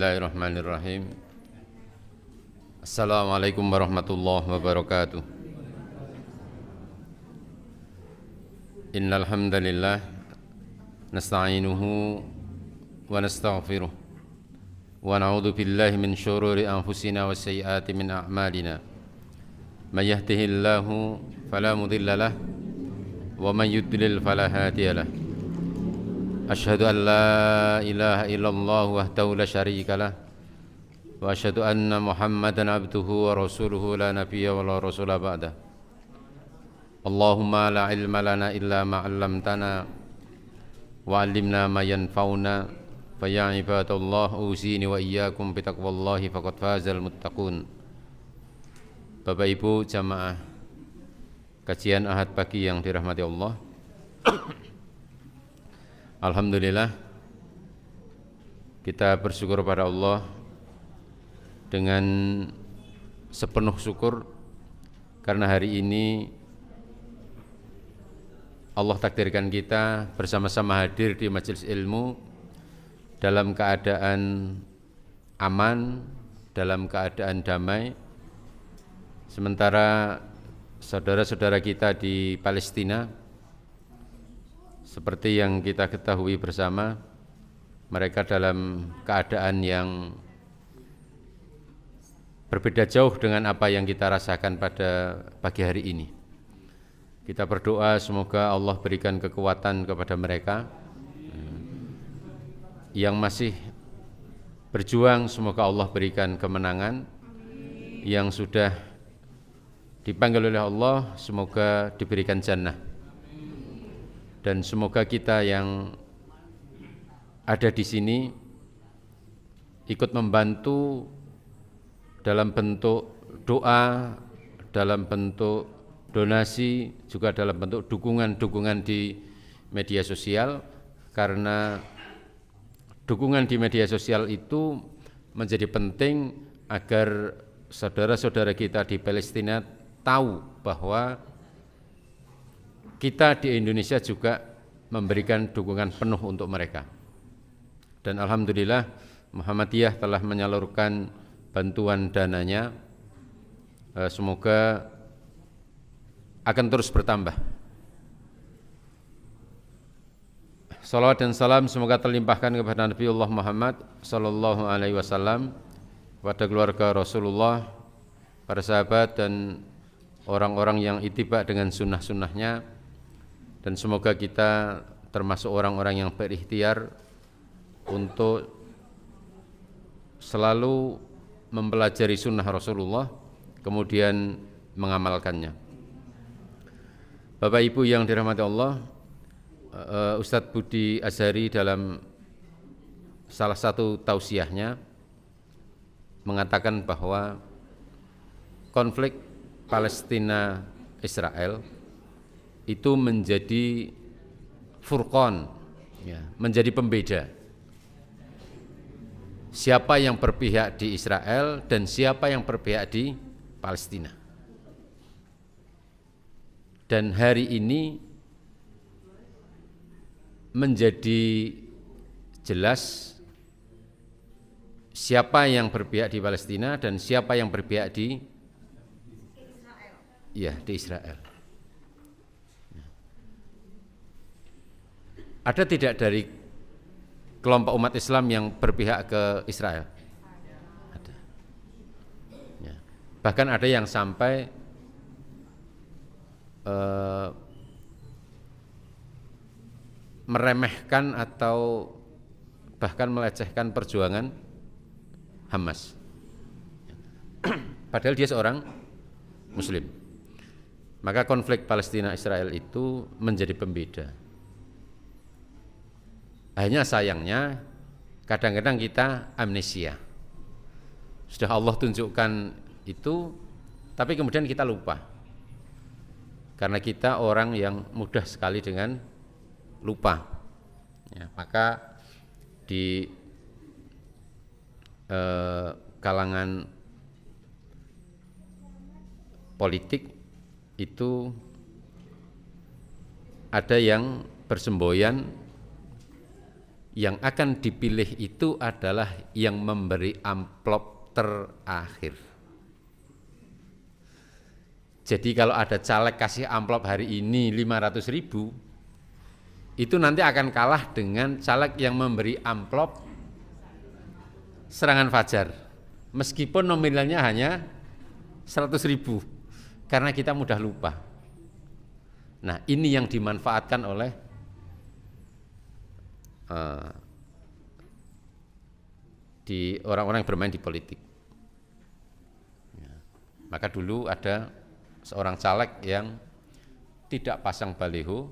Bismillahirrahmanirrahim. Assalamualaikum warahmatullahi wabarakatuh. Innal hamdalillah nasta'inuhu wa nastaghfiruh wa na'udzu billahi min syururi anfusina wa sayyiati min a'malina. May yahdihillahu fala mudilla lahu wa man yudlil fala hadiya lahu. Asyhadu an la ilaha illallah wahdahu la syarika lah wa asyhadu anna Muhammadan abduhu wa rasuluhu la nabiyya wa la rasula ba'dah. Allahumma la ilma lana illa ma 'allamtana wa 'allimna ma yanfa'una fa ya ibadallah usini wa iyyakum bi taqwallahi faqad fazal muttaqun. Bapak Ibu jamaah kajian Ahad pagi yang dirahmati Allah. Alhamdulillah kita bersyukur pada Allah dengan sepenuh syukur karena hari ini Allah takdirkan kita bersama-sama hadir di majelis ilmu dalam keadaan aman, dalam keadaan damai. Sementara saudara-saudara kita di Palestina seperti yang kita ketahui bersama, mereka dalam keadaan yang berbeda jauh dengan apa yang kita rasakan pada pagi hari ini. Kita berdoa semoga Allah berikan kekuatan kepada mereka yang masih berjuang, semoga Allah berikan kemenangan. Yang sudah dipanggil oleh Allah, semoga diberikan jannah. Dan semoga kita yang ada di sini ikut membantu dalam bentuk doa, dalam bentuk donasi, juga dalam bentuk dukungan-dukungan di media sosial, karena dukungan di media sosial itu menjadi penting agar saudara-saudara kita di Palestina tahu bahwa kita di Indonesia juga memberikan dukungan penuh untuk mereka. Dan alhamdulillah Muhammadiyah telah menyalurkan bantuan dananya. Semoga akan terus bertambah. Salawat dan salam semoga terlimpahkan kepada Nabiullah Muhammad sallallahu alaihi wasallam, kepada keluarga Rasulullah, para sahabat dan orang-orang yang ittiba dengan sunnah-sunnahnya. Dan semoga kita termasuk orang-orang yang berikhtiar untuk selalu mempelajari sunnah Rasulullah, kemudian mengamalkannya. Bapak Ibu yang dirahmati Allah, Ustadz Budi Azhari dalam salah satu tausiahnya mengatakan bahwa konflik Palestina-Israel itu menjadi furqan, menjadi pembeda. Siapa yang berpihak di Israel dan siapa yang berpihak di Palestina. Dan hari ini menjadi jelas siapa yang berpihak di Palestina dan siapa yang berpihak di Israel. Ada tidak dari kelompok umat Islam yang berpihak ke Israel? Ada. Ya. Bahkan ada yang sampai meremehkan atau bahkan melecehkan perjuangan Hamas. Padahal dia seorang Muslim. Maka konflik Palestina-Israel itu menjadi pembeda. Hanya sayangnya kadang-kadang kita amnesia. Sudah Allah tunjukkan itu, tapi kemudian kita lupa. Karena kita orang yang mudah sekali dengan lupa. Ya, maka di kalangan politik itu ada yang bersemboyan Yang akan dipilih itu adalah yang memberi amplop terakhir. Jadi kalau ada caleg kasih amplop hari ini 500.000, itu nanti akan kalah dengan caleg yang memberi amplop serangan fajar. Meskipun nominalnya hanya 100.000, karena kita mudah lupa. Nah, ini yang dimanfaatkan oleh di orang-orang yang bermain di politik. Maka dulu ada seorang caleg yang tidak pasang baliho,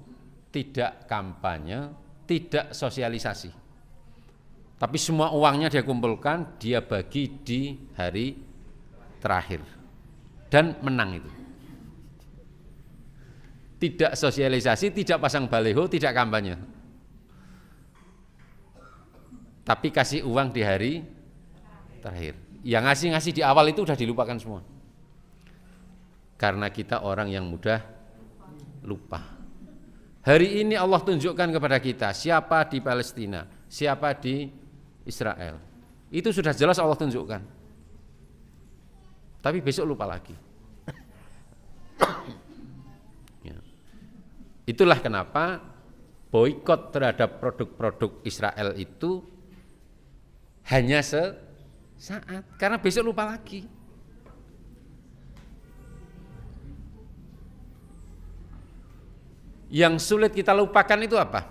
tidak kampanye, tidak sosialisasi. Tapi semua uangnya dia kumpulkan, dia bagi di hari terakhir. Dan menang itu. Tidak sosialisasi, tidak pasang baliho, tidak kampanye. Tapi kasih uang di hari terakhir. Yang ngasih-ngasih di awal itu sudah dilupakan semua. Karena kita orang yang mudah lupa. Hari ini Allah tunjukkan kepada kita siapa di Palestina, siapa di Israel. Itu sudah jelas Allah tunjukkan. Tapi besok lupa lagi. Ya. Itulah kenapa boikot terhadap produk-produk Israel itu hanya sesaat, karena besok lupa lagi. Yang sulit kita lupakan itu apa?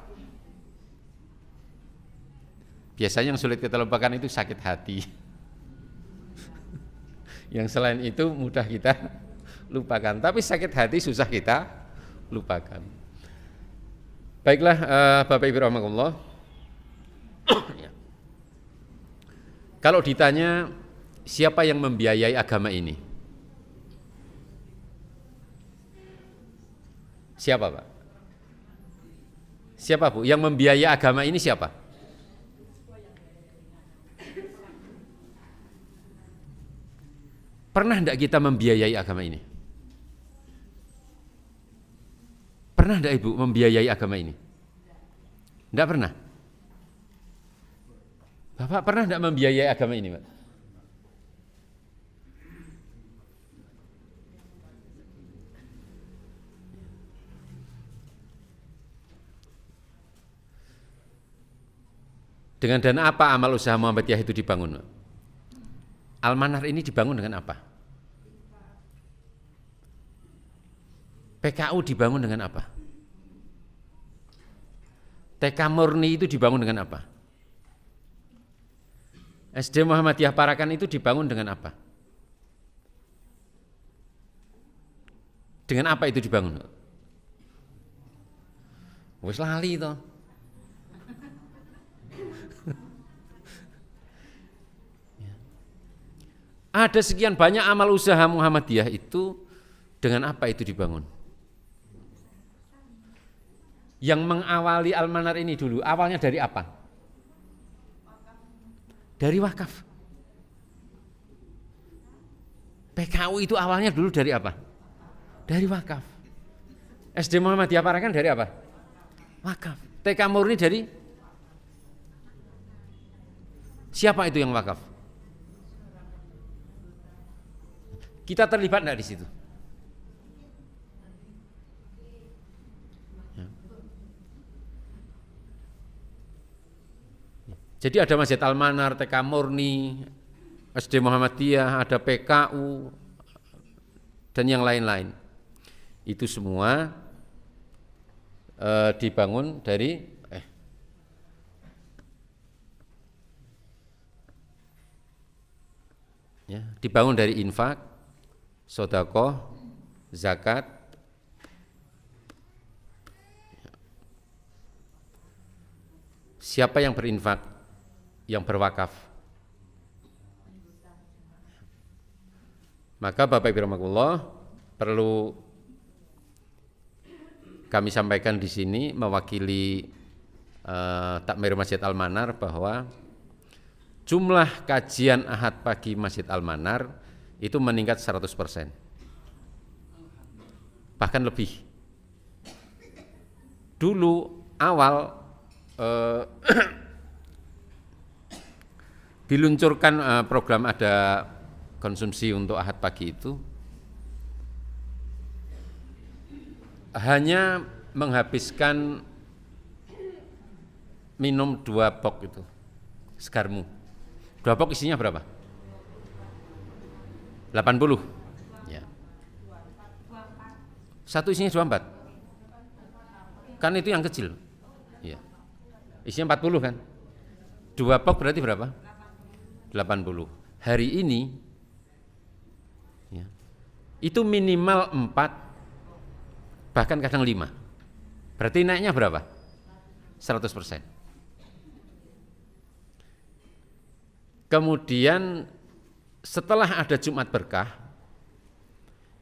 Biasanya yang sulit kita lupakan itu sakit hati. Yang selain itu mudah kita lupakan, tapi sakit hati susah kita lupakan. Baiklah, Bapak Ibu rahimakumullah. Ya. Kalau ditanya siapa yang membiayai agama ini? Siapa, Pak? Siapa, Bu? Yang membiayai agama ini siapa? Pernah enggak kita membiayai agama ini? Pernah enggak Ibu membiayai agama ini? Enggak pernah? Bapak pernah enggak membiayai agama ini, Pak? Dengan dana apa amal usaha Muhammadiyah itu dibangun? Al-Manar ini dibangun dengan apa? PKU dibangun dengan apa? TK Murni itu dibangun dengan apa? SD Muhammadiyah Parakan itu dibangun dengan apa? Dengan apa itu dibangun? Wis lali toh. Ada sekian banyak amal usaha Muhammadiyah itu, dengan apa itu dibangun? Yang mengawali Al-Manar ini dulu, awalnya dari apa? Dari wakaf. PKU itu awalnya dulu dari apa? Dari wakaf. SD Muhammadiyah Parakan dari apa? Wakaf. TK Murni dari? Siapa itu yang wakaf? Kita terlibat enggak di situ? Jadi ada Masjid Al-Manar, TK Murni, SD Muhammadiyah, ada PKU, dan yang lain-lain. Itu semua dibangun dari dibangun dari infak, sedekah, zakat. Siapa yang berinfak? Yang berwakaf. Maka Bapak Ibu rahimakumullah, perlu kami sampaikan di sini mewakili Takmir Masjid Al-Manar bahwa jumlah kajian Ahad pagi Masjid Al-Manar itu meningkat 100%. Bahkan lebih. Dulu awal diluncurkan program ada konsumsi untuk Ahad pagi itu hanya menghabiskan minum 2 box itu segarmu. 2 box isinya berapa? 80. Ya. Satu isinya 24. Kan itu yang kecil. Ya. Isinya 40 kan? 2 box berarti berapa? 80. Hari ini ya, itu minimal 4, bahkan kadang 5. Berarti naiknya berapa? 100%. Kemudian setelah ada Jumat Berkah,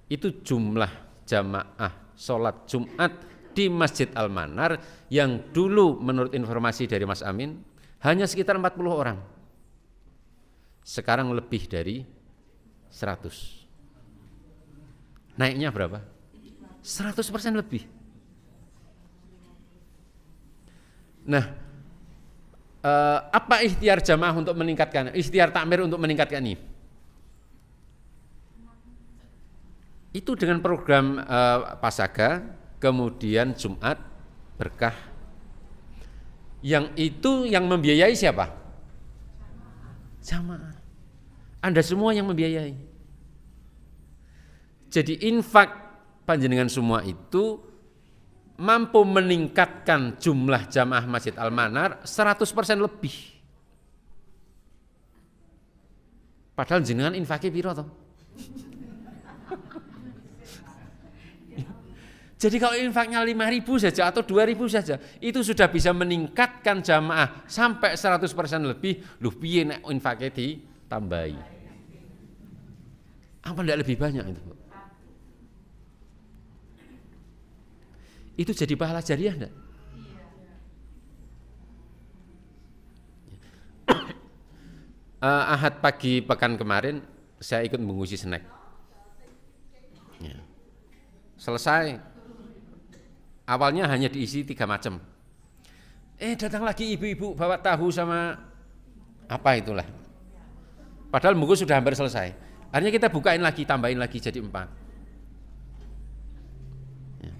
itu jumlah jamaah sholat Jumat di Masjid Al-Manar yang dulu menurut informasi dari Mas Amin hanya sekitar 40 orang. Sekarang lebih dari 100. Naiknya berapa? 100% lebih. Nah, apa ikhtiar jamaah untuk meningkatkan, ikhtiar takmir untuk meningkatkan ini? Itu dengan program Pasaga, kemudian Jumat Berkah. Yang itu yang membiayai siapa? Jamaah. Anda semua yang membiayai. Jadi infak panjenengan semua itu mampu meningkatkan jumlah jamaah Masjid Al-Manar 100% lebih. Padahal jenengan infaknya piro toh? Jadi kalau infaknya 5.000 saja atau 2.000 saja, itu sudah bisa meningkatkan jamaah sampai 100% lebih. Loh piye nek infaknya ditambahi? Apa enggak lebih banyak itu? Itu jadi pahala jariah enggak? Ahad pagi pekan kemarin saya ikut menguji snack. Ya. Selesai. Awalnya hanya diisi 3 macam. Datang lagi ibu-ibu bawa tahu sama apa itulah. Padahal bungkus sudah hampir selesai. Akhirnya kita bukain lagi, tambahin lagi jadi 4. Ya.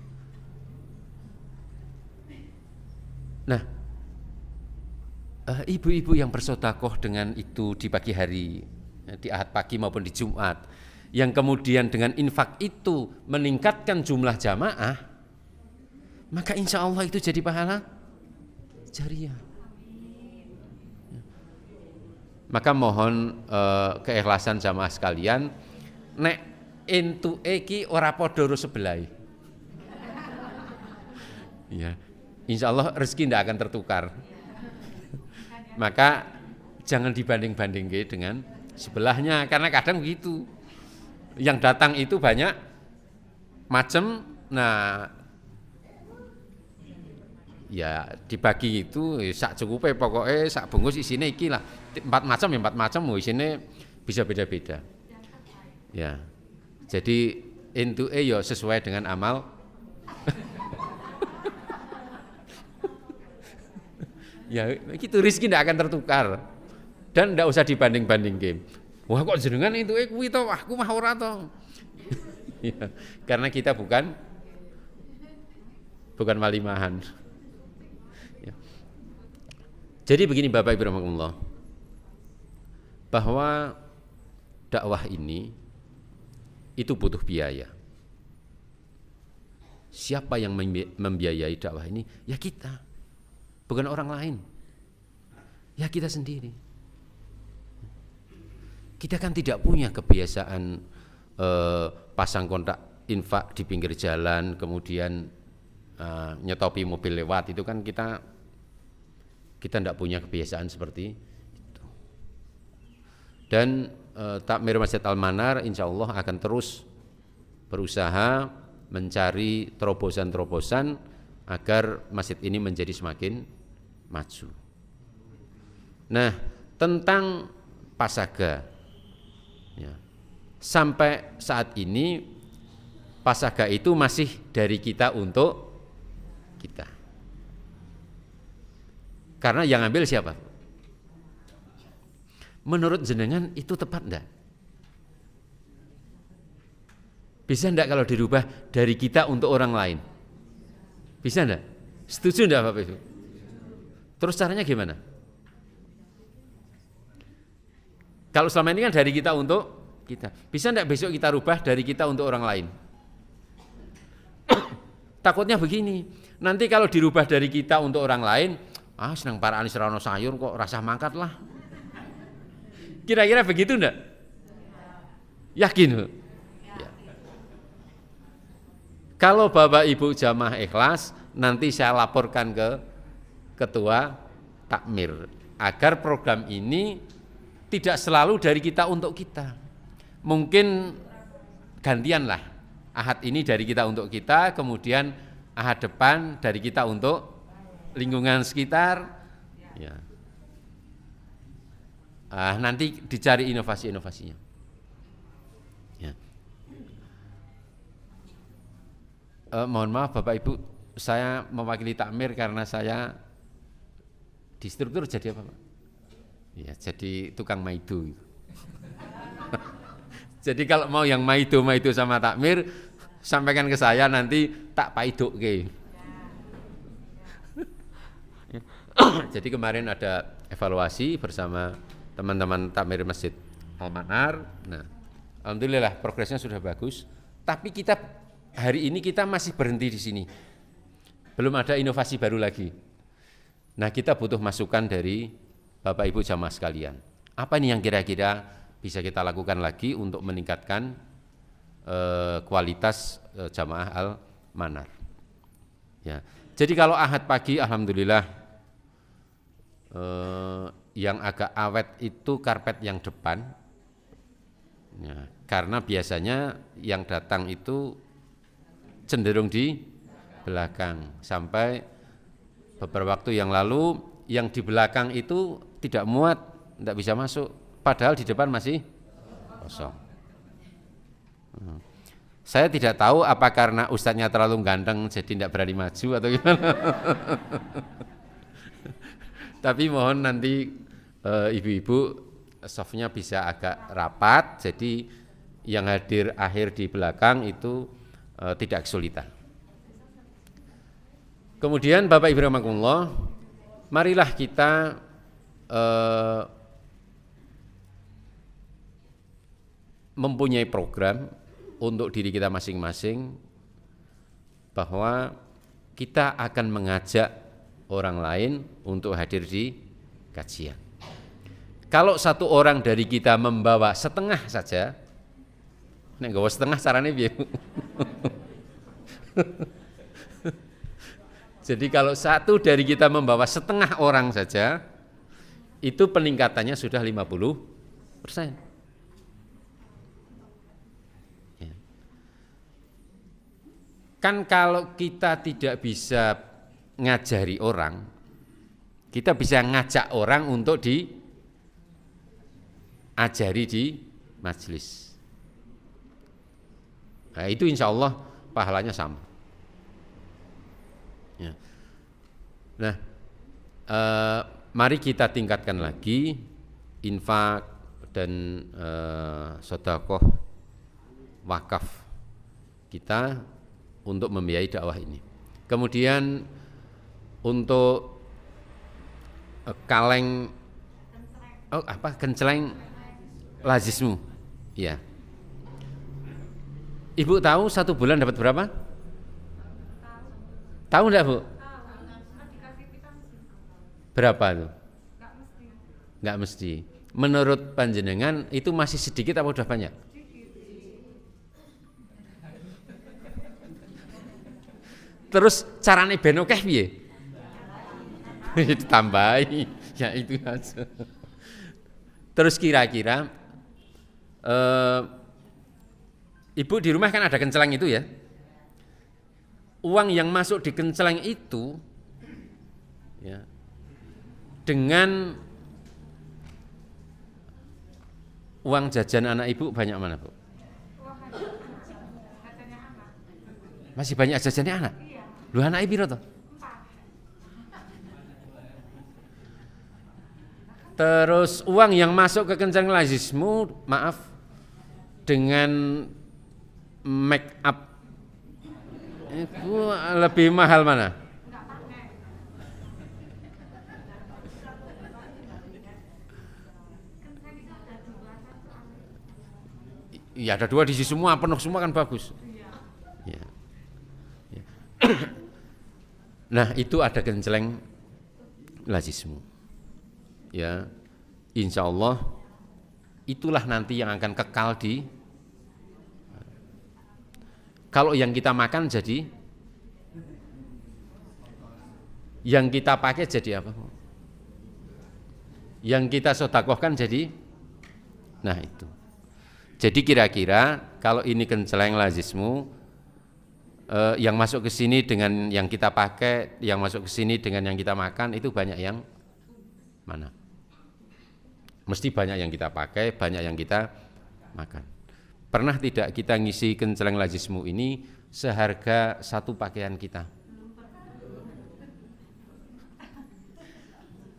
Nah, ibu-ibu yang bersedekah dengan itu di pagi hari, di Ahad pagi maupun di Jumat, yang kemudian dengan infak itu meningkatkan jumlah jamaah, maka insya Allah itu jadi pahala jariah. Maka mohon keikhlasan jamaah sekalian, nek entuke iki ora padha karo sebelah. Ya, insya Allah rezeki tidak akan tertukar. Maka jangan dibanding-bandingke dengan sebelahnya, karena kadang begitu. Yang datang itu banyak macam, nah ya dibagi itu sak cukupe, pokoknya sak bungkus isine iki lah 4 macam ya 4 macam, isine bisa beda-beda. Ya. Jadi entuke ya sesuai dengan amal. Ya gitu, rezeki tidak akan tertukar dan tidak usah dibanding-bandingke. Wah kok jenengan entuke kuwi to, aku mah ora to. Ya, karena kita bukan walimahan. Jadi begini Bapak Ibu rahimakumullah, bahwa dakwah ini itu butuh biaya. Siapa yang membiayai dakwah ini? Ya kita, bukan orang lain. Ya kita sendiri. Kita kan tidak punya kebiasaan pasang kontak infak di pinggir jalan, kemudian nyetopi mobil lewat, itu kan kita tidak punya kebiasaan seperti itu. Dan Takmir Masjid Al-Manar insya Allah akan terus berusaha mencari terobosan-terobosan agar masjid ini menjadi semakin maju. Nah, tentang Pasaga, ya, sampai saat ini Pasaga itu masih dari kita untuk kita. Karena yang ambil siapa? Menurut jenengan itu tepat enggak? Bisa enggak kalau dirubah dari kita untuk orang lain? Bisa enggak? Setuju enggak Bapak Ibu? Terus caranya gimana? Kalau selama ini kan dari kita untuk kita. Bisa enggak besok kita rubah dari kita untuk orang lain? Takutnya begini, nanti kalau dirubah dari kita untuk orang lain, senang para anis rano sayur kok rasa mangkat lah. Kira-kira begitu enggak? Yakin? Ya. Kalau Bapak Ibu jamaah ikhlas, nanti saya laporkan ke Ketua Takmir agar program ini tidak selalu dari kita untuk kita. Mungkin gantian lah. Ahad ini dari kita untuk kita, kemudian ahad depan dari kita untuk lingkungan sekitar. Ya. Nanti dicari inovasi-inovasinya. Ya. Mohon maaf Bapak Ibu, saya mewakili takmir karena saya di struktur jadi apa Pak? Ya, jadi tukang maido. Jadi kalau mau yang maido sama takmir, sampaikan ke saya nanti tak paidoke. Jadi kemarin ada evaluasi bersama teman-teman takmir Masjid Al-Manar. Nah, alhamdulillah progresnya sudah bagus. Tapi kita hari ini kita masih berhenti di sini. Belum ada inovasi baru lagi. Nah, kita butuh masukan dari Bapak Ibu jamaah sekalian. Apa nih yang kira-kira bisa kita lakukan lagi untuk meningkatkan kualitas jamaah Al-Manar. Ya. Jadi kalau ahad pagi, alhamdulillah yang agak awet itu karpet yang depan. Ya, karena biasanya yang datang itu cenderung di belakang. Sampai beberapa waktu yang lalu yang di belakang itu tidak muat, tidak bisa masuk. Padahal di depan masih kosong. Saya tidak tahu apa karena ustadznya terlalu ganteng jadi tidak berani maju atau gimana. Tapi mohon nanti ibu-ibu softnya bisa agak rapat, jadi yang hadir akhir di belakang itu tidak kesulitan. Kemudian Bapak Ibu rahimakumullah, marilah kita mempunyai program untuk diri kita masing-masing bahwa kita akan mengajak orang lain untuk hadir di kajian. Kalau satu orang dari kita membawa setengah saja, nek nggawa setengah carane piye? Jadi kalau satu dari kita membawa setengah orang saja, itu peningkatannya sudah 50%. Kan kalau kita tidak bisa ngajari orang, kita bisa ngajak orang untuk diajari di majelis. Nah, itu insya Allah pahalanya sama. Ya. Nah, mari kita tingkatkan lagi infak dan sedekah wakaf kita untuk membiayai dakwah ini. Kemudian untuk kaleng kenceleng lazismu, ya. Ibu tahu 1 bulan dapat berapa? Tahu enggak Bu? Berapa itu? Enggak mesti. Menurut panjenengan itu masih sedikit apa udah banyak? Terus carane ben akeh piye? Ditambahi, ya itu aja. Terus kira-kira ibu di rumah kan ada kenceleng itu ya. Uang yang masuk di kenceleng itu ya, dengan uang jajan anak ibu banyak mana Bu? Masih banyak jajannya anak? Lu anak piro toh? Terus uang yang masuk ke kencang lazismu, maaf, dengan make up itu lebih mahal mana? Iya ada dua diisi semua, penuh semua kan bagus. Ya. Ya. Nah itu ada genceleng lazismu. Ya, insya Allah itulah nanti yang akan kekal di. Kalau yang kita makan jadi, yang kita pakai jadi apa? Yang kita sedekahkan jadi, nah itu. Jadi kira-kira kalau ini kenceleng lazismu, yang masuk ke sini dengan yang kita pakai, yang masuk ke sini dengan yang kita makan itu banyak yang mana? Mesti banyak yang kita pakai, banyak yang kita makan. Pernah tidak kita ngisi kenceleng lazismu ini seharga satu pakaian kita?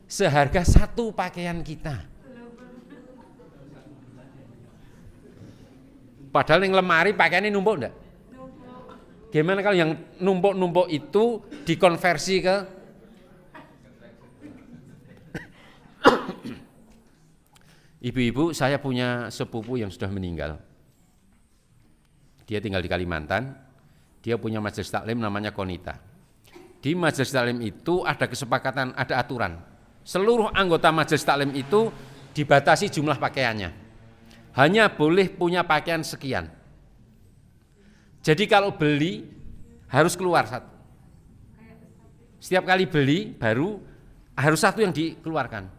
Seharga satu pakaian kita. Padahal yang lemari pakaiannya numpuk enggak? Gimana kalau yang numpuk-numpuk itu dikonversi ke ibu-ibu? Saya punya sepupu yang sudah meninggal. Dia tinggal di Kalimantan. Dia punya majelis taklim namanya Konita. Di majelis taklim itu ada kesepakatan, ada aturan. Seluruh anggota majelis taklim itu dibatasi jumlah pakaiannya. Hanya boleh punya pakaian sekian. Jadi kalau beli harus keluar satu. Setiap kali beli baru harus satu yang dikeluarkan.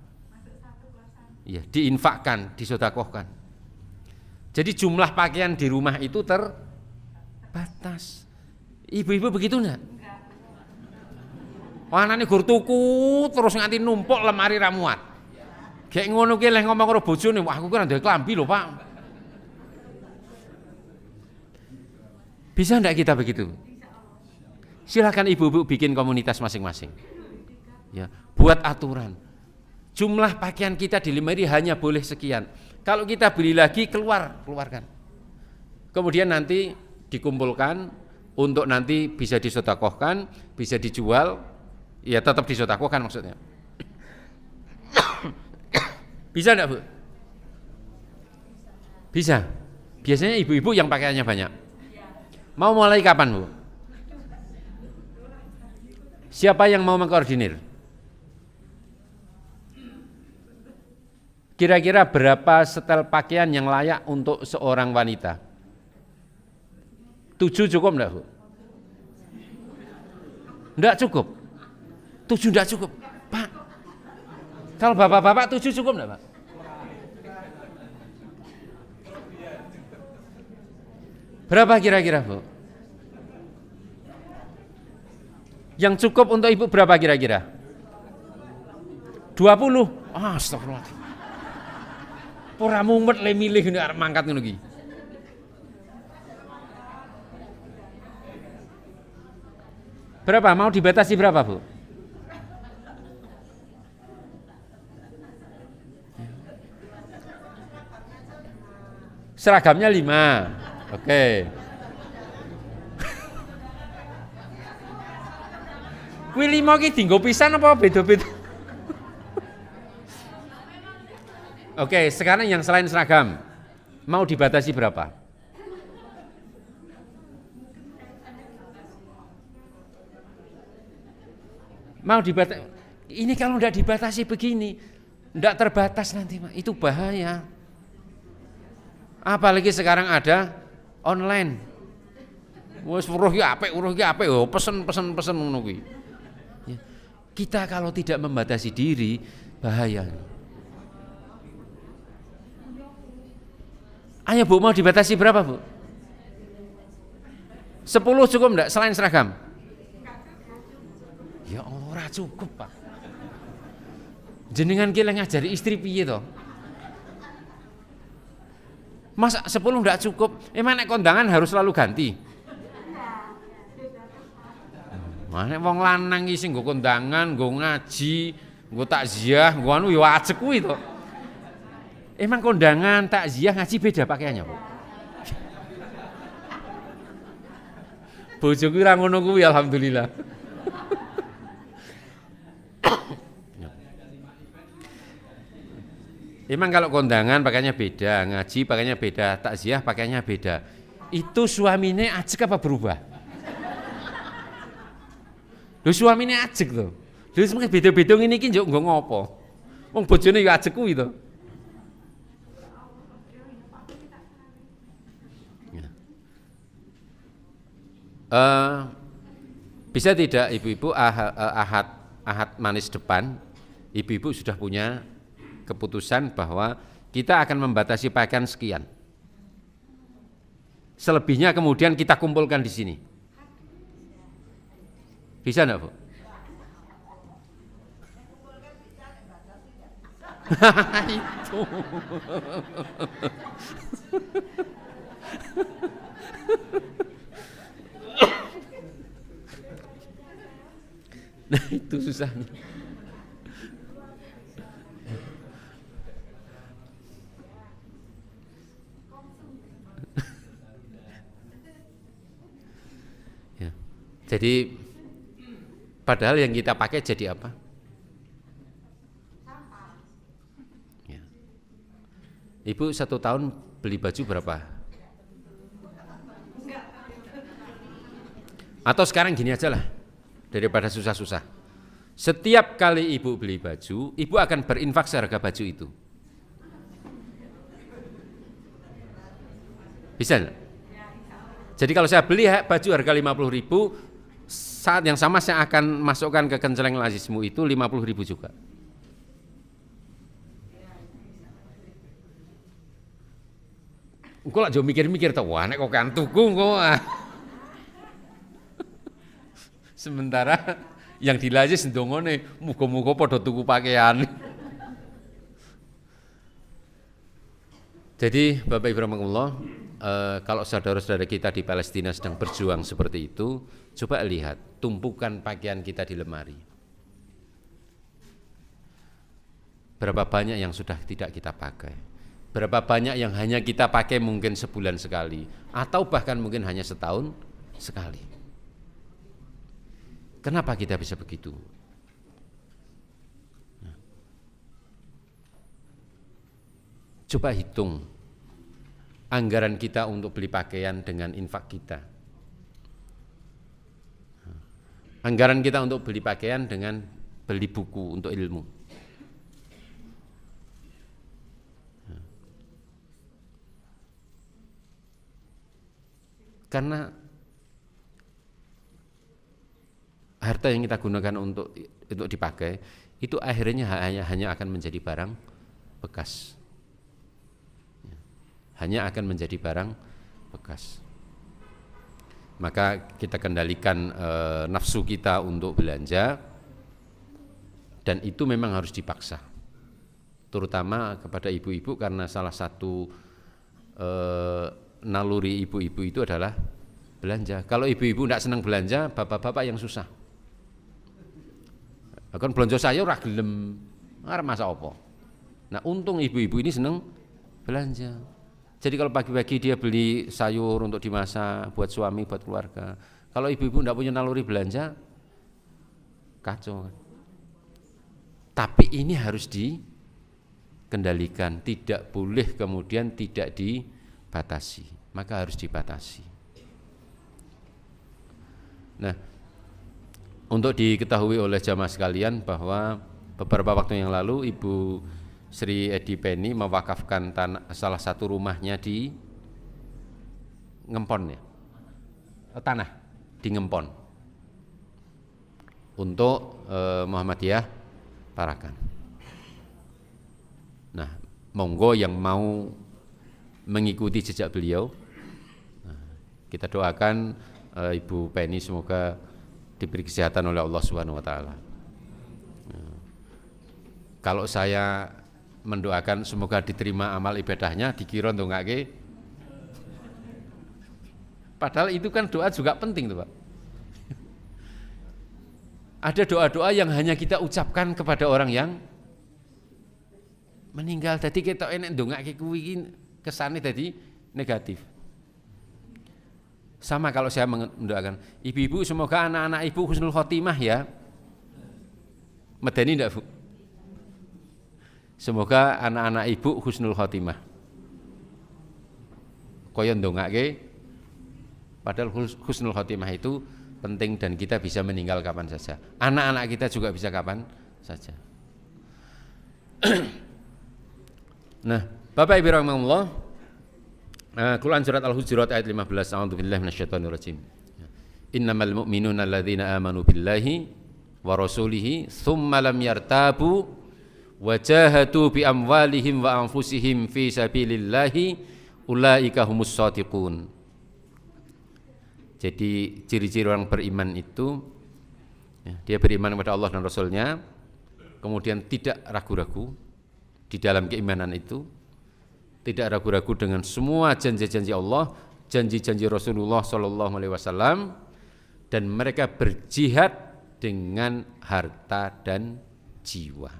Iya, diinfakkan, disedekahkan. Jadi jumlah pakaian di rumah itu terbatas. Ibu-ibu begitu enggak? Wah, anane gur tuku terus nganti numpuk lemari ra muat. Kayak ngono ki leh ngomong karo bojone, wah aku kan ndek klambi lho, Pak. Bisa enggak kita begitu? Silakan ibu-ibu bikin komunitas masing-masing. Ya, buat aturan. Jumlah pakaian kita di lemari hanya boleh sekian. Kalau kita beli lagi keluarkan. Kemudian nanti dikumpulkan untuk nanti bisa disedekahkan, bisa dijual, ya tetap disedekahkan maksudnya. Bisa enggak, Bu? Bisa. Biasanya ibu-ibu yang pakaiannya banyak. Mau mulai kapan, Bu? Siapa yang mau mengkoordinir? Kira-kira berapa setel pakaian yang layak untuk seorang wanita? 7 cukup enggak, Bu? Enggak cukup. 7 enggak cukup, Pak. Kalau bapak-bapak 7 cukup enggak, Pak? Berapa kira-kira, Bu? Yang cukup untuk ibu berapa kira-kira? 20. Astagfirullah. Ora mumet le milih ini arep mangkat ngono iki. Berapa? Mau dibatasi berapa, Bu? Seragamnya 5. Oke. Kuwi 5 ki dienggo pisan apa beda-beda? Oke, sekarang yang selain seragam mau dibatasi berapa? Mau dibatasi? Ini kalau enggak dibatasi begini, enggak terbatas nanti, Pak. Itu bahaya. Apalagi sekarang ada online. Wes uruh ki apik, oh pesen ngono kuwi. Ya. Kita kalau tidak membatasi diri bahaya. Ayo Bu, mau dibatasi berapa, Bu? 10 cukup enggak selain seragam? Ya Allah, ora cukup, Pak. Jenengan ki lek ngajari istri piye to? Masa 10 enggak cukup? Emang nek kondangan harus selalu ganti? Nek wong lanang iki sing nggo kondangan, nggo ngaji, Nggo takziah, nggo anu ya ajeg kuwi to. Emang kondangan, takziah, ngaji beda pakaiannya, Bu. Bojoku ora ngono kuwi alhamdulillah. Emang kalau kondangan pakaiannya beda, ngaji pakaiannya beda, takziah pakaiannya beda. Itu suaminya ajek apa berubah? Lho suaminya ajek to. Lho semoga beda-beda ngene iki njuk nggo ngopo? Wong bojone ya ajek kuwi to. Bisa tidak ibu-ibu ahad manis depan, ibu-ibu sudah punya keputusan bahwa kita akan membatasi pakaian sekian. Selebihnya kemudian kita kumpulkan di sini. Bisa enggak, Bu? Itu. Nah, itu susahnya. Ya. Jadi padahal yang kita pakai jadi apa? Ya. Ibu 1 tahun beli baju berapa? Atau sekarang gini aja lah, daripada susah-susah. Setiap kali ibu beli baju, ibu akan berinfak seharga baju itu. Bisa enggak? Jadi kalau saya beli baju harga 50.000, saat yang sama saya akan masukkan ke kenceleng lazismu itu 50.000 juga. Engko lak jo mikir-mikir to, wah nek kok kan tuku kok. Sementara yang dilazis ndongone muga-muga padha tuku pakaian. Jadi Bapak Ibu rahimakumullah, kalau saudara-saudara kita di Palestina sedang berjuang seperti itu, coba lihat tumpukan pakaian kita di lemari. Berapa banyak yang sudah tidak kita pakai? Berapa banyak yang hanya kita pakai mungkin sebulan sekali, atau bahkan mungkin hanya setahun sekali. Kenapa kita bisa begitu? Coba hitung anggaran kita untuk beli pakaian dengan infak kita. Anggaran kita untuk beli pakaian dengan beli buku untuk ilmu. Karena harta yang kita gunakan untuk dipakai itu akhirnya hanya akan menjadi barang bekas. Hanya akan menjadi barang bekas. Maka kita kendalikan nafsu kita untuk belanja, dan itu memang harus dipaksa. Terutama kepada ibu-ibu, karena salah satu naluri ibu-ibu itu adalah belanja. Kalau ibu-ibu tidak senang belanja, bapak-bapak yang susah. Kan belanja saya ora gelem, arep masak apa. Nah, untung ibu-ibu ini senang belanja. Jadi kalau pagi-pagi dia beli sayur untuk dimasak buat suami, buat keluarga. Kalau ibu-ibu tidak punya naluri belanja, kacau. Tapi ini harus dikendalikan, tidak boleh kemudian tidak dibatasi, maka harus dibatasi. Nah, untuk diketahui oleh jamaah sekalian bahwa beberapa waktu yang lalu Ibu Sri Edi Penny mewakafkan salah satu rumahnya di Ngempon, ya, tanah di Ngempon untuk Muhammadiyah Parakan. Nah, monggo yang mau mengikuti jejak beliau, kita doakan Ibu Penny semoga diberi kesehatan oleh Allah Subhanahu wa taala. Kalau saya mendoakan semoga diterima amal ibadahnya, dikira ndongake. Padahal itu kan doa juga penting tuh, Pak. Ada doa-doa yang hanya kita ucapkan kepada orang yang meninggal. Jadi kita enek ndongake kuwi kesane jadi negatif. Sama kalau saya mendoakan, ibu-ibu semoga anak-anak ibu husnul khotimah ya. Medeni enggak, Bu? Semoga anak-anak ibu husnul khotimah. Kaya ndongake, padahal husnul khotimah itu penting dan kita bisa meninggal kapan saja. Anak-anak kita juga bisa kapan saja. Nah, Bapak Ibu rahimahullah, Quran surat Al-Hujurat ayat 15. A'udzubillahi minasyaitonirrajim. Innamal mu'minuna alladzina amanu billahi wa rasulihi tsumma lam yartabu wa jahadu bi amwalihim wa anfusihim fi sabilillahi ulaika humus shadiqun. Jadi ciri-ciri orang beriman itu dia beriman kepada Allah dan Rasulnya, kemudian tidak ragu-ragu di dalam keimanan itu, tidak ragu-ragu dengan semua janji-janji Allah, janji-janji Rasulullah SAW, dan mereka berjihad dengan harta dan jiwa.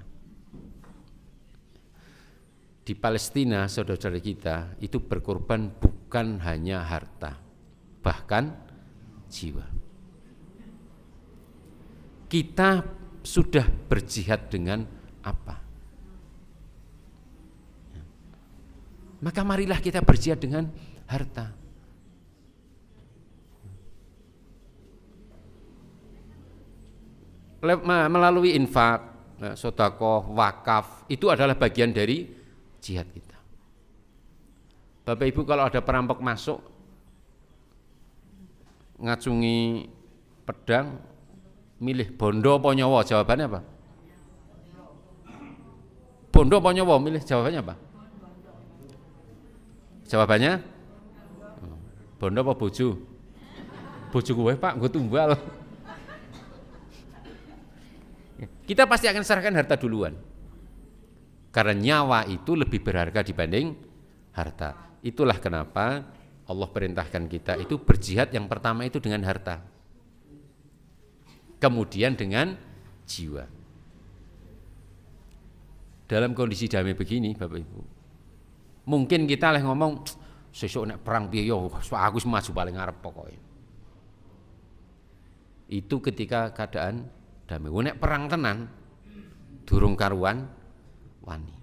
Di Palestina, saudara-saudara kita itu berkorban bukan hanya harta, bahkan jiwa. Kita sudah berjihad dengan apa? Maka marilah kita berjihad dengan harta. Melalui infak, sedekah, wakaf, itu adalah bagian dari jihad kita. Bapak Ibu, kalau ada perampok masuk ngacungi pedang, milih bondo apa nyawa? Jawabannya apa? Bondo apa nyawa? Milih jawabannya apa? Jawabannya bondo apa bojo? Bojo gue Pak, gue tumbal. Kita pasti akan serahkan harta duluan, karena nyawa itu lebih berharga dibanding harta. Itulah kenapa Allah perintahkan kita itu berjihad, yang pertama itu dengan harta, kemudian dengan jiwa. Dalam kondisi damai begini Bapak Ibu, mungkin kita leh ngomong sesuk nek perang piye yo aku maju paling ngarep pokoknya. Itu ketika keadaan damai. Nek perang tenan durung karuan wani.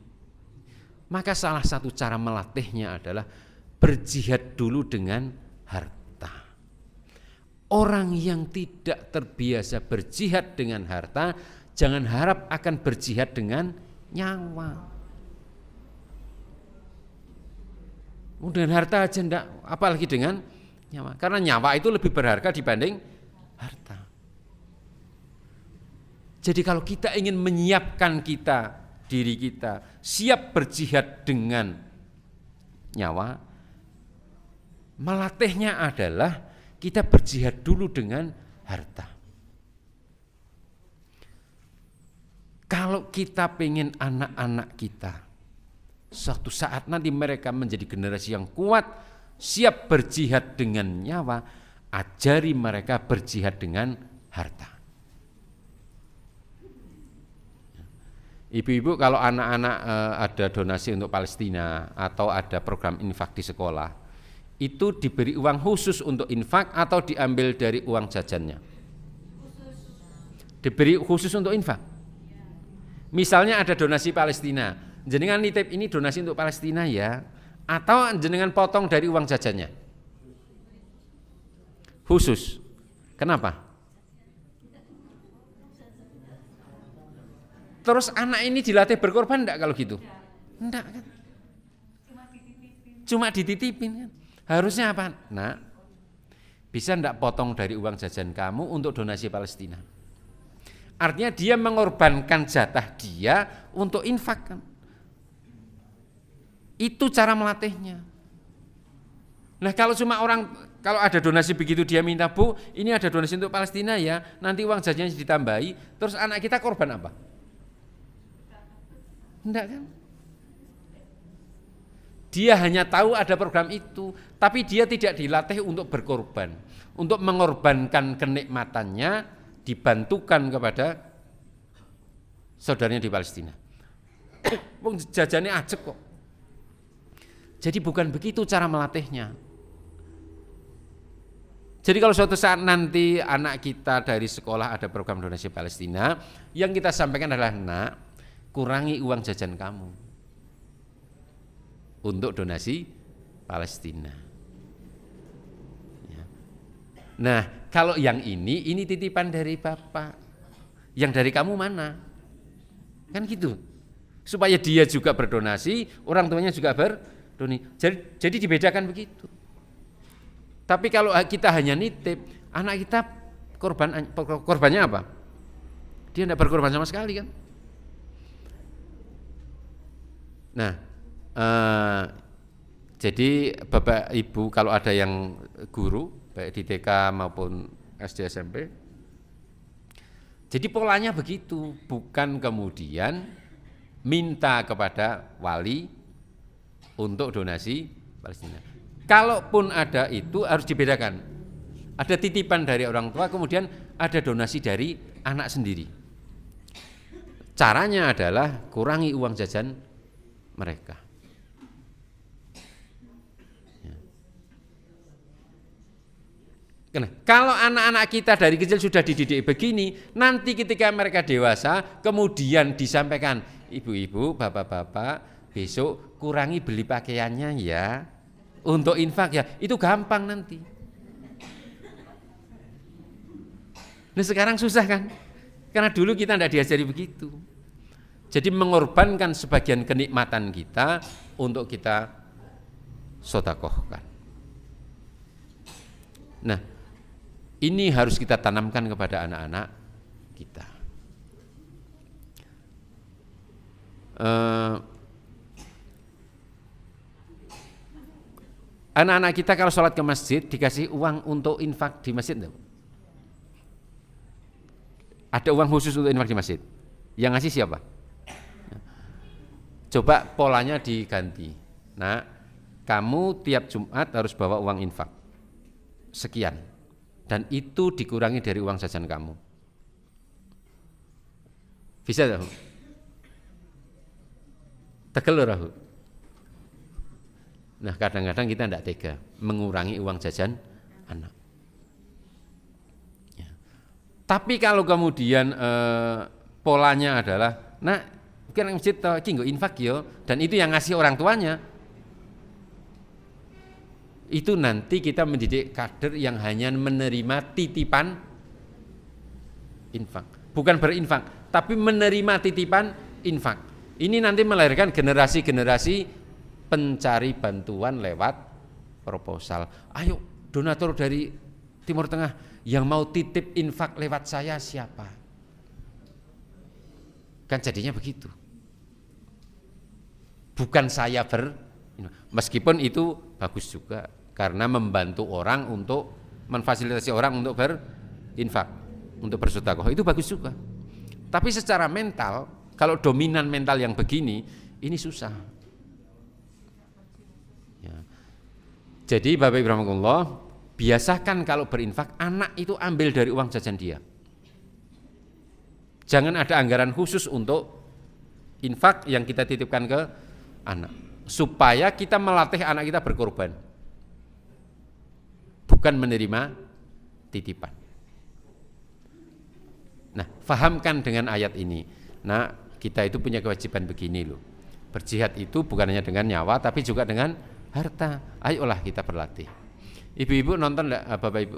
Maka salah satu cara melatihnya adalah berjihad dulu dengan harta. Orang yang tidak terbiasa berjihad dengan harta, jangan harap akan berjihad dengan nyawa. Dengan harta aja enggak, apalagi dengan nyawa. Karena nyawa itu lebih berharga dibanding harta. Jadi kalau kita ingin menyiapkan diri kita siap berjihad dengan nyawa, melatihnya adalah kita berjihad dulu dengan harta. Kalau kita pengen anak-anak kita suatu saat nanti mereka menjadi generasi yang kuat, siap berjihad dengan nyawa, ajari mereka berjihad dengan harta. Ibu-ibu, kalau anak-anak ada donasi untuk Palestina atau ada program infak di sekolah, itu diberi uang khusus untuk infak atau diambil dari uang jajannya? Diberi khusus untuk infak. Misalnya ada donasi Palestina, jenengan nitip ini donasi untuk Palestina ya, atau jenengan potong dari uang jajannya? Khusus. Kenapa? Terus anak ini dilatih berkorban enggak kalau gitu? Enggak kan? Cuma dititipin kan? Harusnya apa? Nah, bisa enggak potong dari uang jajan kamu untuk donasi Palestina? Artinya dia mengorbankan jatah dia untuk infak kan? Itu cara melatihnya. Nah, kalau kalau ada donasi begitu dia minta, Bu, ini ada donasi untuk Palestina ya, nanti uang jajannya ditambahi, terus anak kita korban apa? Enggak kan? Dia hanya tahu ada program itu, tapi dia tidak dilatih untuk berkorban, untuk mengorbankan kenikmatannya dibantukan kepada saudaranya di Palestina. Wong jajane ajek kok. Jadi bukan begitu cara melatihnya. Jadi kalau suatu saat nanti anak kita dari sekolah ada program donasi Palestina, yang kita sampaikan adalah, nak, kurangi uang jajan kamu untuk donasi Palestina. Ya. Nah, kalau yang ini titipan dari Bapak. Yang dari kamu mana? Kan gitu. Supaya dia juga berdonasi, orang tuanya juga berdonasi. Jadi dibedakan begitu. Tapi kalau kita hanya nitip, anak kita korbannya apa? Dia tidak berkorban sama sekali kan? Nah, jadi Bapak Ibu kalau ada yang guru baik di TK maupun SD SMP, jadi polanya begitu, bukan kemudian minta kepada wali untuk donasi Palestina. Kalaupun ada itu harus dibedakan. Ada titipan dari orang tua, kemudian ada donasi dari anak sendiri. Caranya adalah kurangi uang jajan mereka. Nah, kalau anak-anak kita dari kecil sudah dididik begini, nanti ketika mereka dewasa, kemudian disampaikan, ibu-ibu, bapak-bapak, besok kurangi beli pakaiannya ya. Untuk infak ya, itu gampang nanti. Nah sekarang susah kan? Karena dulu kita tidak diajari begitu. Jadi mengorbankan sebagian kenikmatan kita untuk kita sedekahkan. Nah, ini harus kita tanamkan kepada anak-anak kita. Anak-anak kita kalau sholat ke masjid dikasih uang untuk infak di masjid enggak? Ada uang khusus untuk infak di masjid. Yang ngasih siapa? Coba polanya diganti. Nah, kamu tiap Jumat harus bawa uang infak sekian, dan itu dikurangi dari uang jajan kamu. Bisa tak? Tegel loh. Nah kadang-kadang kita tidak tega mengurangi uang jajan anak. Ya. Tapi kalau kemudian polanya adalah, nah mungkin masjid iki nggo infak yo, dan itu yang ngasih orang tuanya, itu nanti kita mendidik kader yang hanya menerima titipan infak, bukan berinfak, tapi menerima titipan infak. Ini nanti melahirkan generasi-generasi pencari bantuan lewat proposal. Ayo donatur dari Timur Tengah yang mau titip infak lewat saya siapa? Kan jadinya begitu. Bukan saya meskipun itu bagus juga karena membantu orang untuk memfasilitasi orang untuk berinfak, untuk bersedekah, itu bagus juga. Tapi secara mental, kalau dominan mental yang begini, ini susah. Jadi Bapak Ibu rahmatullah, biasakan kalau berinfak anak itu ambil dari uang jajan dia. Jangan ada anggaran khusus untuk infak yang kita titipkan ke anak, supaya kita melatih anak kita berkorban, bukan menerima titipan. Nah, fahamkan dengan ayat ini. Nah, kita itu punya kewajiban begini loh. Berjihad itu bukan hanya dengan nyawa, tapi juga dengan harta. Ayolah kita berlatih. Ibu-ibu nonton enggak, Bapak Ibu,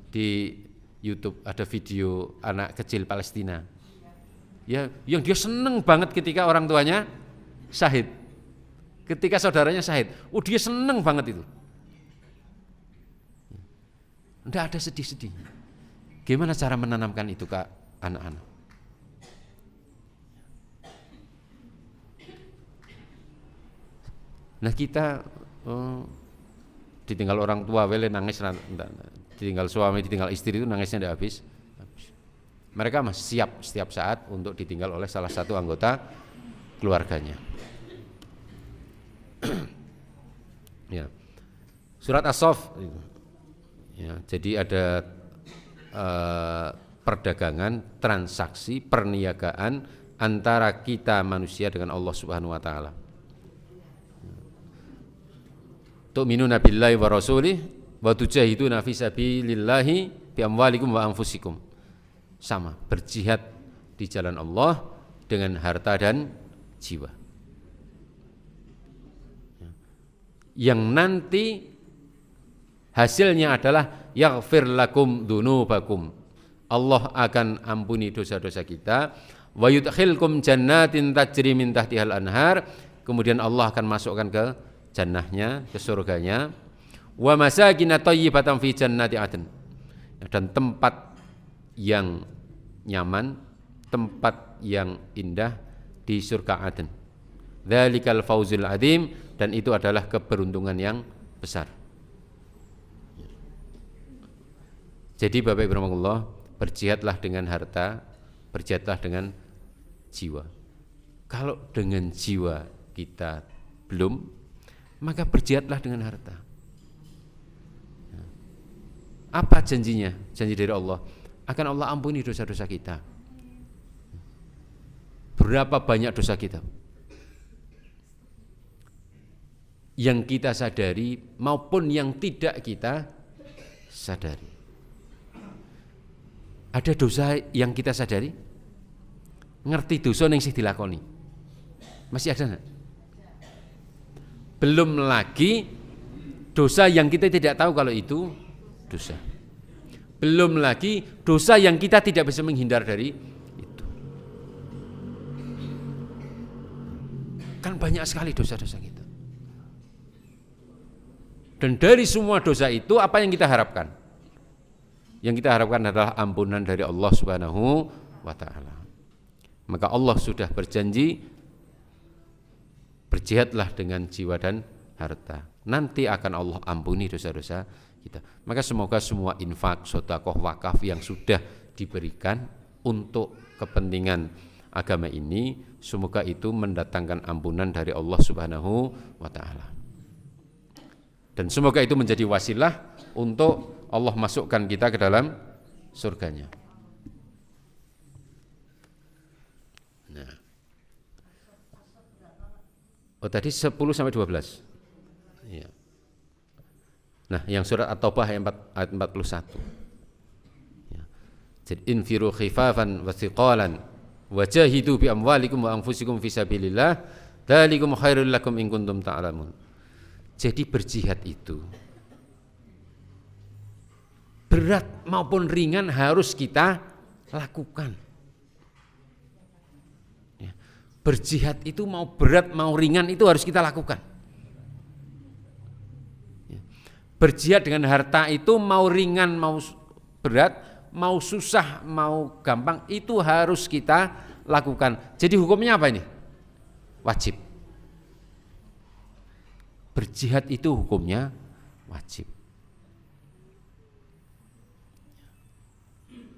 di YouTube ada video anak kecil Palestina. Ya, yang dia seneng banget ketika orang tuanya syahid. Ketika saudaranya syahid. Oh, dia seneng banget itu. Enggak ada sedih-sedih. Gimana cara menanamkan itu ke anak-anak? Nah kita ditinggal orang tua wele nangis, ditinggal suami, ditinggal istri itu nangisnya tidak habis. Mereka masih siap setiap saat untuk ditinggal oleh salah satu anggota keluarganya. Ya. Surat As-Saff. Ya, jadi ada perdagangan, transaksi, perniagaan antara kita manusia dengan Allah Subhanahu wa taala. Tu'minuna billahi wa rasulih wa tujahiduna fi sabilillahi bi amwalikum wa anfusikum. Sama, berjihad di jalan Allah dengan harta dan jiwa. Yang nanti hasilnya adalah yaghfir lakum dzunubakum. Allah akan ampuni dosa-dosa kita. Wa yudkhilkum jannatin tajri min tahtihal anhar. Kemudian Allah akan masukkan ke jannahnya, ke surganya. Wa masakin thayyibatan fi jannati adn. Dan tempat yang nyaman, tempat yang indah di surga Aden. Dzalikal fauzul adzim, dan itu adalah keberuntungan yang besar. Jadi Bapak Ibu rahimahullah, berjihadlah dengan harta, berjihadlah dengan jiwa. Kalau dengan jiwa kita belum, maka berjihadlah dengan harta. Apa janjinya? Janji dari Allah, akan Allah ampuni dosa-dosa kita. Berapa banyak dosa kita yang kita sadari maupun yang tidak kita sadari. Ada dosa yang kita sadari, ngerti dosa yang sih dilakoni, masih ada enggak? Belum lagi dosa yang kita tidak tahu kalau itu dosa. Belum lagi dosa yang kita tidak bisa menghindar dari itu. Kan banyak sekali dosa-dosa kita. Dan dari semua dosa itu apa yang kita harapkan? Yang kita harapkan adalah ampunan dari Allah Subhanahu wa taala. Maka Allah sudah berjanji, berjihadlah dengan jiwa dan harta. Nanti akan Allah ampuni dosa-dosa kita. Maka semoga semua infak, sedekah, wakaf yang sudah diberikan untuk kepentingan agama ini, semoga itu mendatangkan ampunan dari Allah Subhanahu wa taala. Dan semoga itu menjadi wasilah untuk Allah masukkan kita ke dalam surganya. Nah. Oh tadi 10 sampai 12. Iya. Nah, yang surat At-Taubah ayat 41. Ya. Jadi infiru khifafan wa thiqalan wajahidu bi amwalikum wa anfusikum fi sabilillah dzalikum khairul lakum in kuntum ta'lamun. Jadi berjihad itu berat maupun ringan harus kita lakukan. Ya. Berjihad itu mau berat mau ringan itu harus kita lakukan. Berjihad dengan harta itu mau ringan, mau berat, mau susah, mau gampang, itu harus kita lakukan. Jadi hukumnya apa ini? Wajib. Berjihad itu hukumnya wajib.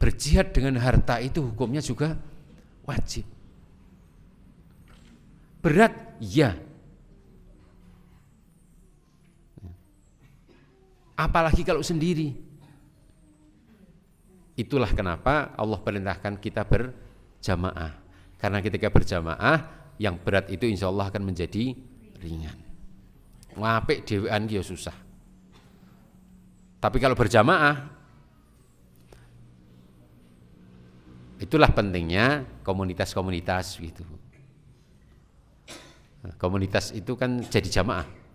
Berjihad dengan harta itu hukumnya juga wajib. Berat, ya. Apalagi kalau sendiri. Itulah kenapa Allah perintahkan kita berjamaah. Karena ketika berjamaah, yang berat itu insya Allah akan menjadi ringan. Ngapik dhewean ki ya susah. Tapi kalau berjamaah, itulah pentingnya komunitas-komunitas gitu. Nah, komunitas itu kan jadi jamaah.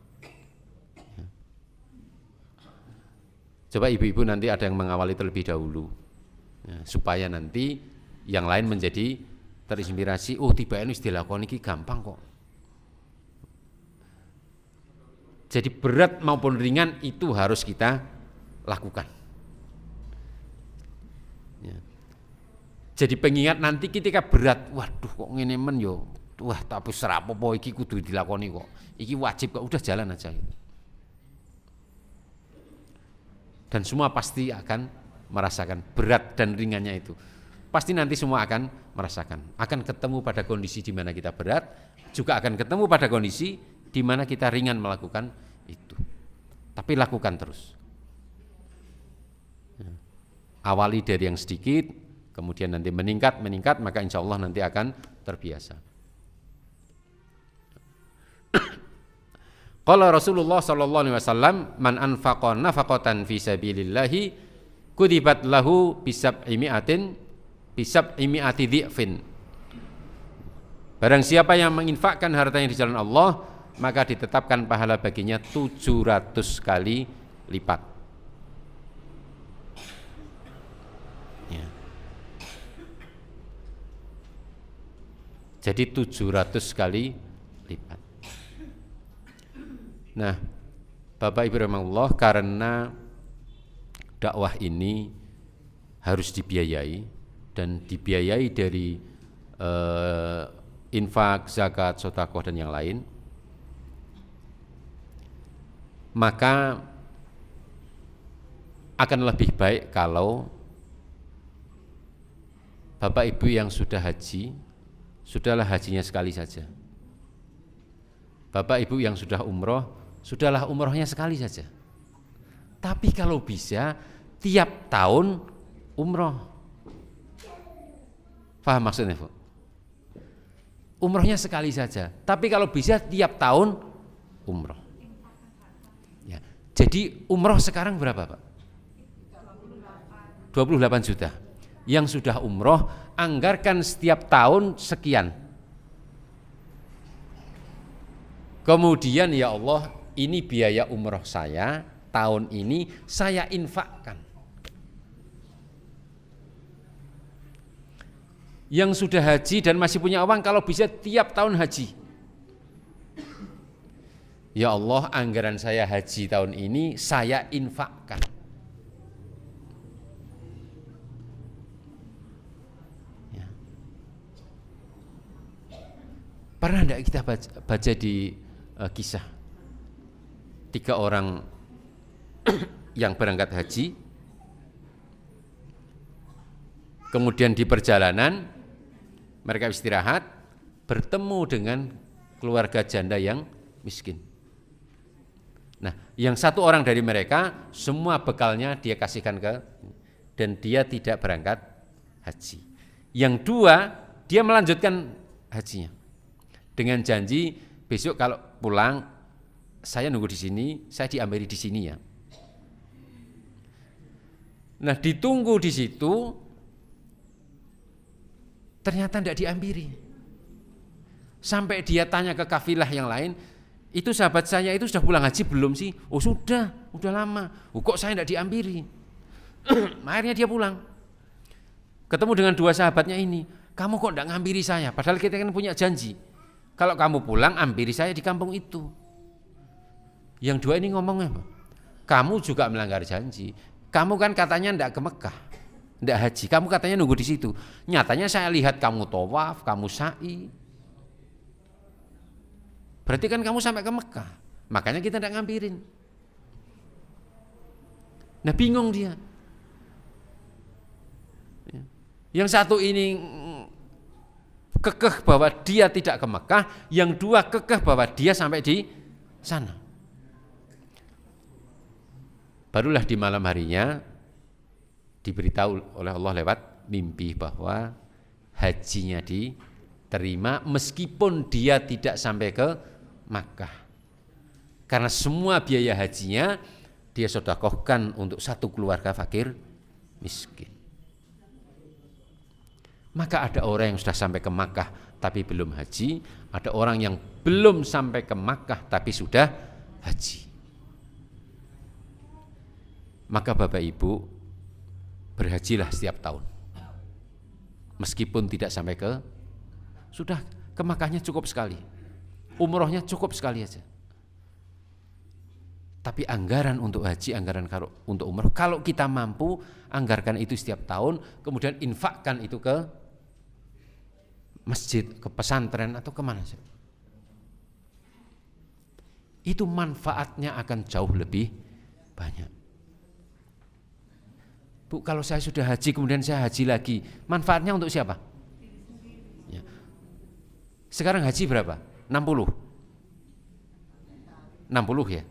Coba ibu-ibu nanti ada yang mengawali terlebih dahulu, ya, supaya nanti yang lain menjadi terinspirasi. Oh tiba ini dilakoni ini gampang kok. Jadi berat maupun ringan itu harus kita lakukan. Ya. Jadi pengingat nanti ketika berat, waduh kok ngene men yo, wah tapi serapopo iki kudu dilakoni kok. Iki wajib kok, udah jalan aja gitu. Dan semua pasti akan merasakan berat dan ringannya itu. Pasti nanti semua akan merasakan. Akan ketemu pada kondisi di mana kita berat, juga akan ketemu pada kondisi di mana kita ringan melakukan itu. Tapi lakukan terus. Awali dari yang sedikit, kemudian nanti meningkat, maka insya Allah nanti akan terbiasa. Qala Rasulullah sallallahu alaihi wasallam, man anfaqa nafaqatan fi sabilillahi kutibat lahu bisab'imi'ati dhi'fin. Barang siapa yang menginfakkan hartanya di jalan Allah, maka ditetapkan pahala baginya 700 kali lipat. Ya. Jadi 700 kali lipat. Nah, Bapak Ibu rahimahullah, karena dakwah ini harus dibiayai dan dibiayai dari infak, zakat, sedekah dan yang lain, maka akan lebih baik kalau Bapak Ibu yang sudah haji, sudahlah hajinya sekali saja. Bapak Ibu yang sudah umroh, sudahlah umrohnya sekali saja. Tapi kalau bisa tiap tahun umroh. Paham maksudnya, Bu? Umrohnya sekali saja, tapi kalau bisa tiap tahun umroh. Ya. Jadi umroh sekarang berapa, Pak? 28 juta. Yang sudah umroh, anggarkan setiap tahun sekian. Kemudian ya Allah, ini biaya umroh saya, tahun ini saya infakkan. Yang sudah haji dan masih punya uang, kalau bisa tiap tahun haji. Ya Allah, anggaran saya haji tahun ini saya infakkan. Ya. Pernah tidak kita baca di kisah 3 orang yang berangkat haji, kemudian di perjalanan mereka istirahat, bertemu dengan keluarga janda yang miskin. Nah, yang 1 orang dari mereka semua bekalnya dia kasihkan dan dia tidak berangkat haji. Yang 2 dia melanjutkan hajinya dengan janji besok kalau pulang saya nunggu di sini, saya diambiri di sini ya. Nah, ditunggu di situ, ternyata tidak diambiri. Sampai dia tanya ke kafilah yang lain, itu sahabat saya itu sudah pulang haji belum sih? Oh sudah lama. Oh, kok saya tidak diambiri? Akhirnya dia pulang. Ketemu dengan 2 sahabatnya ini, kamu kok tidak ngambiri saya? Padahal kita kan punya janji. Kalau kamu pulang, ambiri saya di kampung itu. Yang 2 ini ngomongnya, kamu juga melanggar janji. Kamu kan katanya tidak ke Mekah, tidak haji. Kamu katanya nunggu di situ. Nyatanya saya lihat kamu tawaf, kamu sa'i. Berarti kan kamu sampai ke Mekah. Makanya kita tidak ngampirin. Nah, bingung dia. Yang 1 ini kekeh bahwa dia tidak ke Mekah, yang 2 kekeh bahwa dia sampai di sana. Barulah di malam harinya diberitahu oleh Allah lewat mimpi bahwa hajinya diterima meskipun dia tidak sampai ke Makkah. Karena semua biaya hajinya dia sedekahkan untuk 1 keluarga fakir miskin. Maka ada orang yang sudah sampai ke Makkah tapi belum haji, ada orang yang belum sampai ke Makkah tapi sudah haji. Maka Bapak Ibu, berhajilah setiap tahun. Meskipun tidak sampai sudah ke Makkahnya cukup sekali. Umrohnya cukup sekali aja. Tapi anggaran untuk haji, anggaran untuk umroh, kalau kita mampu, anggarkan itu setiap tahun, kemudian infakkan itu ke masjid, ke pesantren atau kemana saja. Itu manfaatnya akan jauh lebih banyak. Bu, kalau saya sudah haji kemudian saya haji lagi, manfaatnya untuk siapa? Ya. Sekarang haji berapa? 60 ya.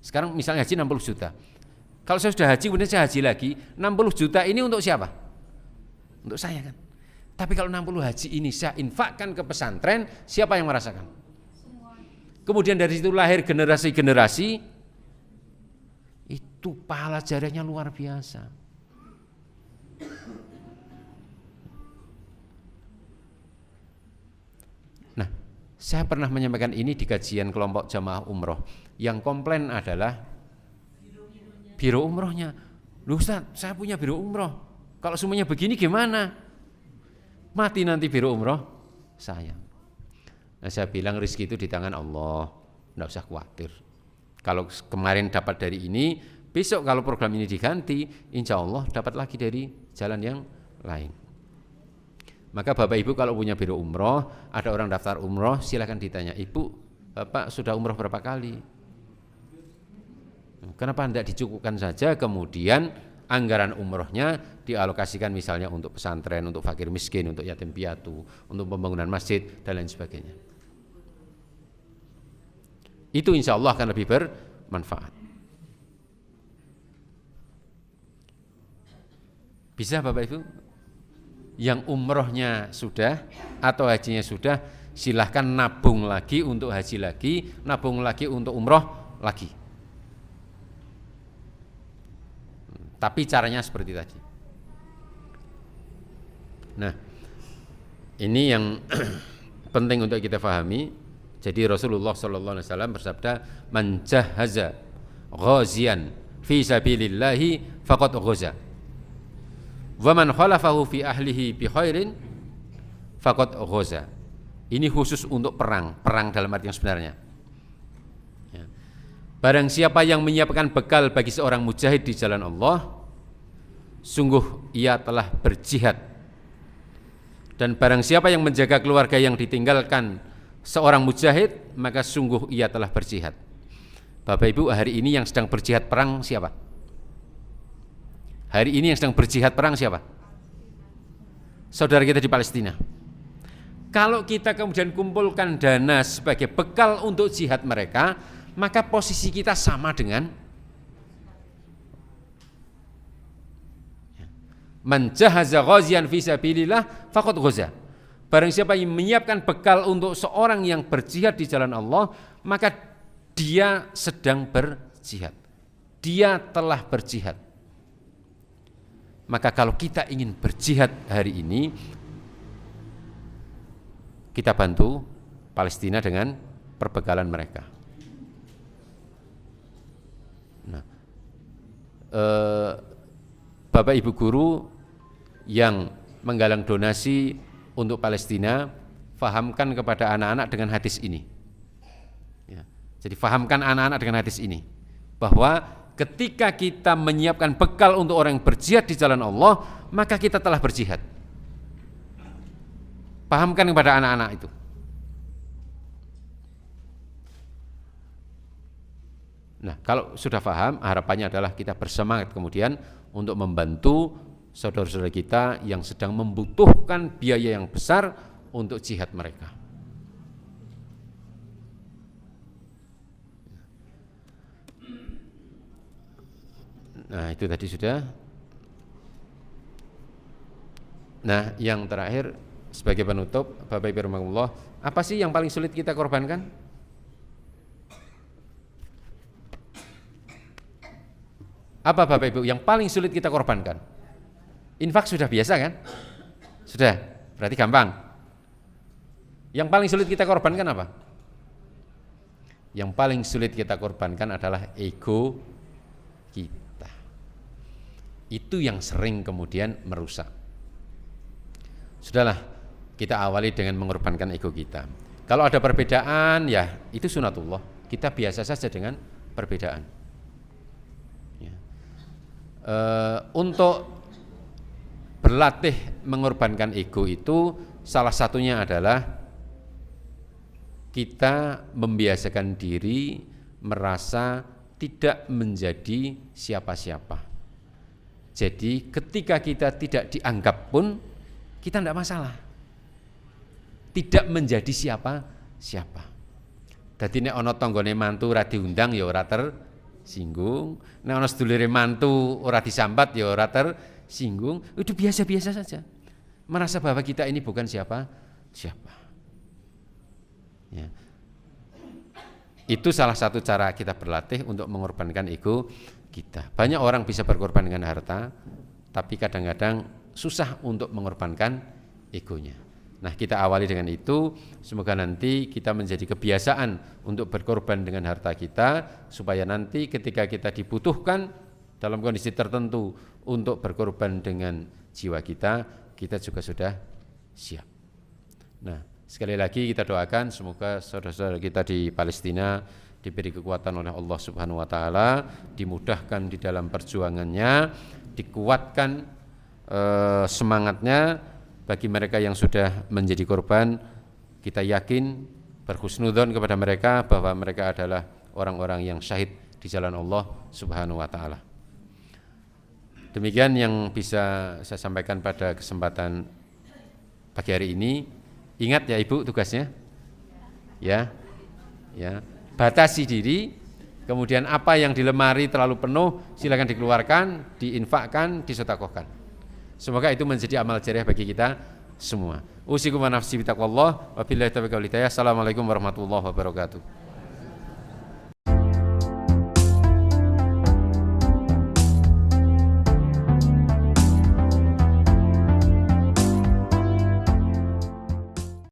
Sekarang misalnya haji 60 juta. Kalau saya sudah haji kemudian saya haji lagi, 60 juta ini untuk siapa? untuk saya kan. Tapi kalau 60 haji ini saya infakkan ke pesantren, siapa yang merasakan? Kemudian dari situ lahir generasi-generasi, itu pahala jariahnya luar biasa. Nah, saya pernah menyampaikan ini di kajian kelompok jamaah umroh. Yang komplain adalah biro umrohnya. Loh Ustaz, saya punya biro umroh. Kalau semuanya begini gimana? Mati nanti biro umroh saya. Nah, saya bilang rezeki itu di tangan Allah, tidak usah khawatir. Kalau kemarin dapat dari ini, besok kalau program ini diganti, insya Allah dapat lagi dari jalan yang lain. Maka Bapak Ibu kalau punya biro umroh, ada orang daftar umroh, silakan ditanya, Ibu, Bapak sudah umroh berapa kali? Kenapa tidak dicukupkan saja kemudian anggaran umrohnya dialokasikan misalnya untuk pesantren, untuk fakir miskin, untuk yatim piatu, untuk pembangunan masjid dan lain sebagainya. Itu insya Allah akan lebih bermanfaat. Bisa Bapak Ibu? Yang umrohnya sudah atau hajinya sudah, silahkan nabung lagi untuk haji lagi, nabung lagi untuk umroh lagi. Tapi caranya seperti tadi. Nah, ini yang penting untuk kita pahami. Jadi Rasulullah SAW bersabda, "Man jahaza ghazian fi sabilillahi faqad ghaza. Wa man khalafahu fi ahlihi bi khairin faqad ghaza." Ini khusus untuk perang dalam arti yang sebenarnya. Ya. Barang siapa yang menyiapkan bekal bagi seorang mujahid di jalan Allah, sungguh ia telah berjihad. Dan barang siapa yang menjaga keluarga yang ditinggalkan seorang mujahid, maka sungguh ia telah berjihad. Bapak Ibu, hari ini yang sedang berjihad perang siapa? Hari ini yang sedang berjihad perang siapa? Saudara kita di Palestina. Kalau kita kemudian kumpulkan dana sebagai bekal untuk jihad mereka, maka posisi kita sama dengan man jahaza ghazian fi sabilillah faqad ghaza. Barang siapa yang menyiapkan bekal untuk seorang yang berjihad di jalan Allah, maka dia sedang berjihad. Dia telah berjihad. Maka kalau kita ingin berjihad hari ini, kita bantu Palestina dengan perbekalan mereka. Nah, Bapak Ibu guru yang menggalang donasi untuk Palestina, fahamkan kepada anak-anak dengan hadis ini. Ya, jadi fahamkan anak-anak dengan hadis ini, bahwa ketika kita menyiapkan bekal untuk orang yang berjihad di jalan Allah, maka kita telah berjihad. Pahamkan kepada anak-anak itu. Nah, kalau sudah paham, harapannya adalah kita bersemangat kemudian untuk membantu saudara-saudara kita yang sedang membutuhkan biaya yang besar untuk jihad mereka. Nah, itu tadi sudah. Nah, yang terakhir sebagai penutup, Bapak Ibu rahimakumullah, apa sih yang paling sulit kita korbankan? Apa Bapak Ibu yang paling sulit kita korbankan? Infak sudah biasa kan? Sudah, berarti gampang. Yang paling sulit kita korbankan apa? Yang paling sulit kita korbankan adalah ego kita. Itu yang sering kemudian merusak. Sudahlah, kita awali dengan mengorbankan ego kita. Kalau ada perbedaan, ya itu sunatullah. Kita biasa saja dengan perbedaan. Ya. Untuk berlatih mengorbankan ego itu salah satunya adalah kita membiasakan diri merasa tidak menjadi siapa-siapa. Jadi ketika kita tidak dianggap pun kita tidak masalah. Tidak menjadi siapa-siapa. Dadi nek ana tanggane mantu ora diundang ya ora tersinggung, nek ana sedulure mantu ora disambat ya ora tersinggung, itu biasa-biasa saja. merasa bahwa kita ini bukan siapa. Ya. Itu salah satu cara kita berlatih untuk mengorbankan ego kita. Banyak orang bisa berkorban dengan harta, tapi kadang-kadang susah untuk mengorbankan egonya. Nah, kita awali dengan itu, semoga nanti kita menjadi kebiasaan untuk berkorban dengan harta kita, supaya nanti ketika kita dibutuhkan dalam kondisi tertentu untuk berkorban dengan jiwa kita, kita juga sudah siap. Nah, sekali lagi kita doakan semoga saudara-saudara kita di Palestina diberi kekuatan oleh Allah Subhanahu wa taala, dimudahkan di dalam perjuangannya, dikuatkan semangatnya. Bagi mereka yang sudah menjadi korban, kita yakin berhusnudzon kepada mereka bahwa mereka adalah orang-orang yang syahid di jalan Allah Subhanahu wa taala. Demikian yang bisa saya sampaikan pada kesempatan pagi hari ini. Ingat ya Ibu tugasnya. Ya. Batasi diri. Kemudian apa yang di lemari terlalu penuh silakan dikeluarkan, diinfakkan, disedekahkan. Semoga itu menjadi amal jariah bagi kita semua. Usikum wa nafsi bitaqwallah wa billahi taufiq wal hidayah. Assalamualaikum warahmatullahi wabarakatuh.